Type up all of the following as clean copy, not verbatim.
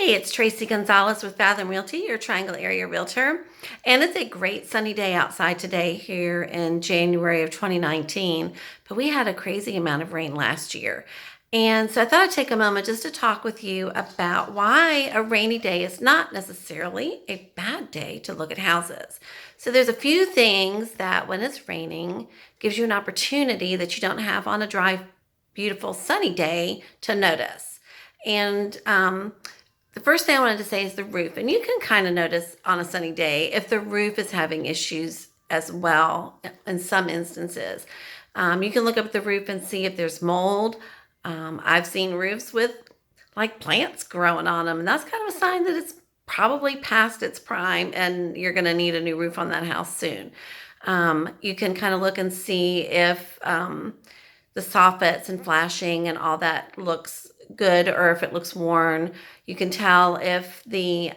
Hey, it's Tracy Gonzalez with Fathom Realty, your Triangle Area Realtor. And it's a great sunny day outside today here in January of 2019. But we had a crazy amount of rain last year. And so I thought I'd take a moment just to talk with you about why a rainy day is not necessarily a bad day to look at houses. So there's a few things that when it's raining gives you an opportunity that you don't have on a dry, beautiful sunny day to notice. And the first thing I wanted to say is the roof. And you can kind of notice on a sunny day if the roof is having issues as well in some instances. You can look up at the roof and see if there's mold. I've seen roofs with like plants growing on them, and that's kind of a sign that it's probably past its prime and you're going to need a new roof on that house soon. You can kind of look and see if the soffits and flashing and all that looks good or if it looks worn. You can tell if the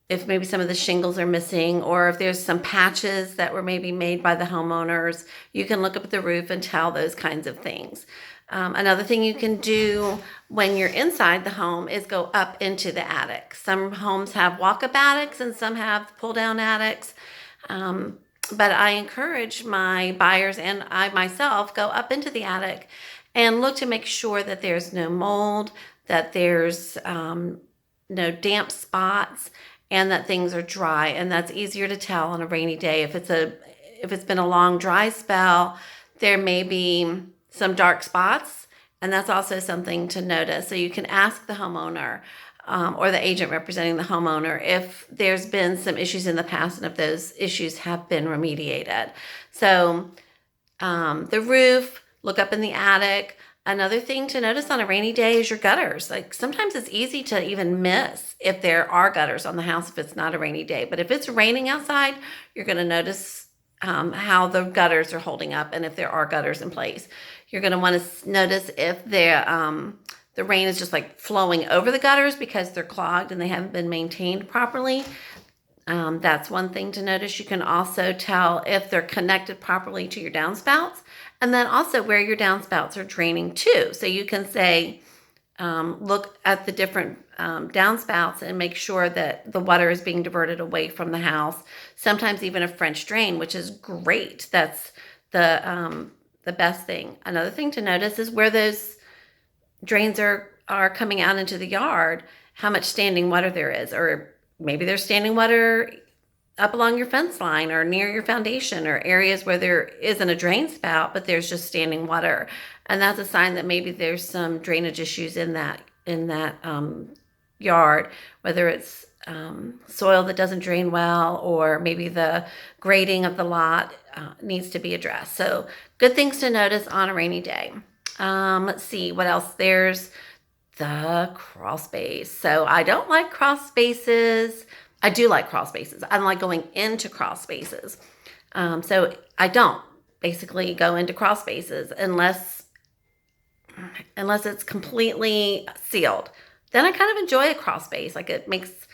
if maybe some of the shingles are missing or if there's some patches that were maybe made by the homeowners. You can look up at the roof and tell those kinds of things. Another thing you can do when you're inside the home is go up into the attic. Some homes have walk-up attics and some have pull-down attics. But I encourage my buyers and I myself go up into the attic and look to make sure that there's no mold, that there's no damp spots, and that things are dry. And that's easier to tell on a rainy day. If it's been a long dry spell, there may be some dark spots, and that's also something to notice. So you can ask the homeowner or the agent representing the homeowner if there's been some issues in the past and if those issues have been remediated. So the roof, look up in the attic. Another thing to notice on a rainy day is your gutters. Like sometimes it's easy to even miss if there are gutters on the house if it's not a rainy day. But if it's raining outside, you're going to notice how the gutters are holding up and if there are gutters in place. You're going to want to notice if the rain is just like flowing over the gutters because they're clogged and they haven't been maintained properly. That's one thing to notice. You can also tell if they're connected properly to your downspouts, and then also where your downspouts are draining to. So you can say, look at the different downspouts and make sure that the water is being diverted away from the house. Sometimes even a French drain, which is great. That's the best thing. Another thing to notice is where those drains are coming out into the yard, how much standing water there is, or maybe there's standing water up along your fence line or near your foundation or areas where there isn't a drain spout, but there's just standing water. And that's a sign that maybe there's some drainage issues in that yard, whether it's soil that doesn't drain well or maybe the grading of the lot needs to be addressed. So good things to notice on a rainy day. Let's see what else. There's the crawl space. So I don't like crawl spaces. I do like crawl spaces. I don't like going into crawl spaces. So I don't basically go into crawl spaces unless it's completely sealed. Then I kind of enjoy a crawl space. Like it's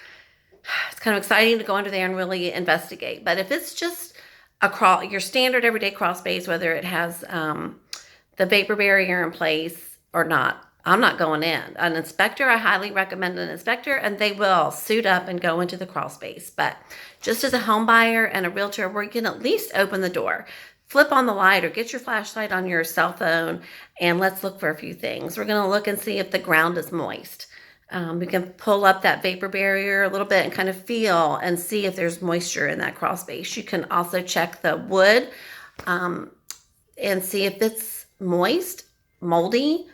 kind of exciting to go under there and really investigate. But if it's just your standard everyday crawl space, whether it has the vapor barrier in place or not, I'm not going in. An inspector, I highly recommend an inspector, and they will suit up and go into the crawl space. But just as a home buyer and a realtor, we can at least open the door, flip on the light or get your flashlight on your cell phone, and let's look for a few things. We're going to look and see if the ground is moist. We can pull up that vapor barrier a little bit and kind of feel and see if there's moisture in that crawl space. You can also check the wood and see if it's moist, moldy.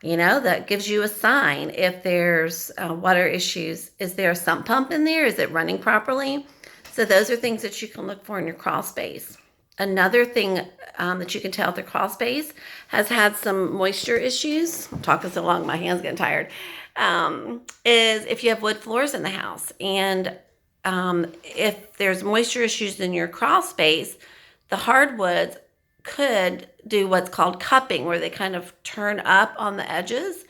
That gives you a sign if there's water issues. Is there a sump pump in there? Is it running properly? So those are things that you can look for in your crawl space. Another thing that you can tell if the crawl space has had some moisture issues, I'm talking so long, my hand's getting tired, is if you have wood floors in the house. And if there's moisture issues in your crawl space, the hardwoods could do what's called cupping, where they kind of turn up on the edges.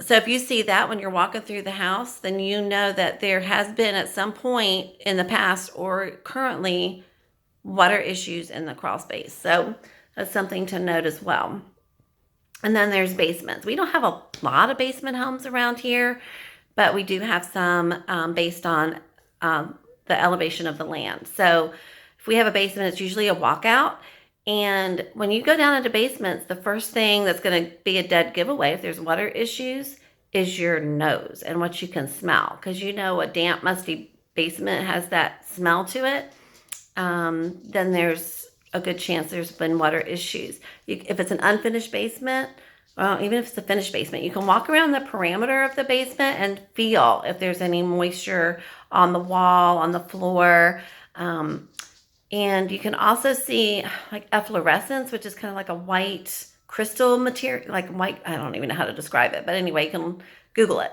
So if you see that when you're walking through the house, then you know that there has been at some point in the past or currently water issues in the crawl space. So that's something to note as well. And then there's basements. We don't have a lot of basement homes around here. but we do have some based on the elevation of the land. So if we have a basement, it's usually a walkout. And when you go down into basements, the first thing that's going to be a dead giveaway if there's water issues is your nose and what you can smell. Because you know a damp, musty basement has that smell to it. Then there's a good chance there's been water issues. If it's an unfinished basement, well, even if it's a finished basement, you can walk around the perimeter of the basement and feel if there's any moisture on the wall, on the floor. And you can also see like efflorescence, which is kind of like a white crystal material, like white, I don't even know how to describe it, but anyway, you can Google it.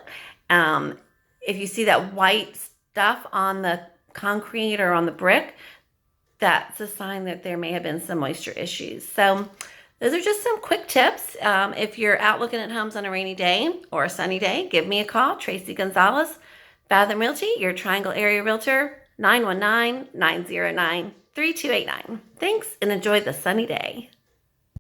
If you see that white stuff on the concrete or on the brick, that's a sign that there may have been some moisture issues. So those are just some quick tips. If you're out looking at homes on a rainy day or a sunny day, give me a call, Tracy Gonzalez, Fathom Realty, your Triangle Area Realtor, 919-909-3289. Thanks, and enjoy the sunny day.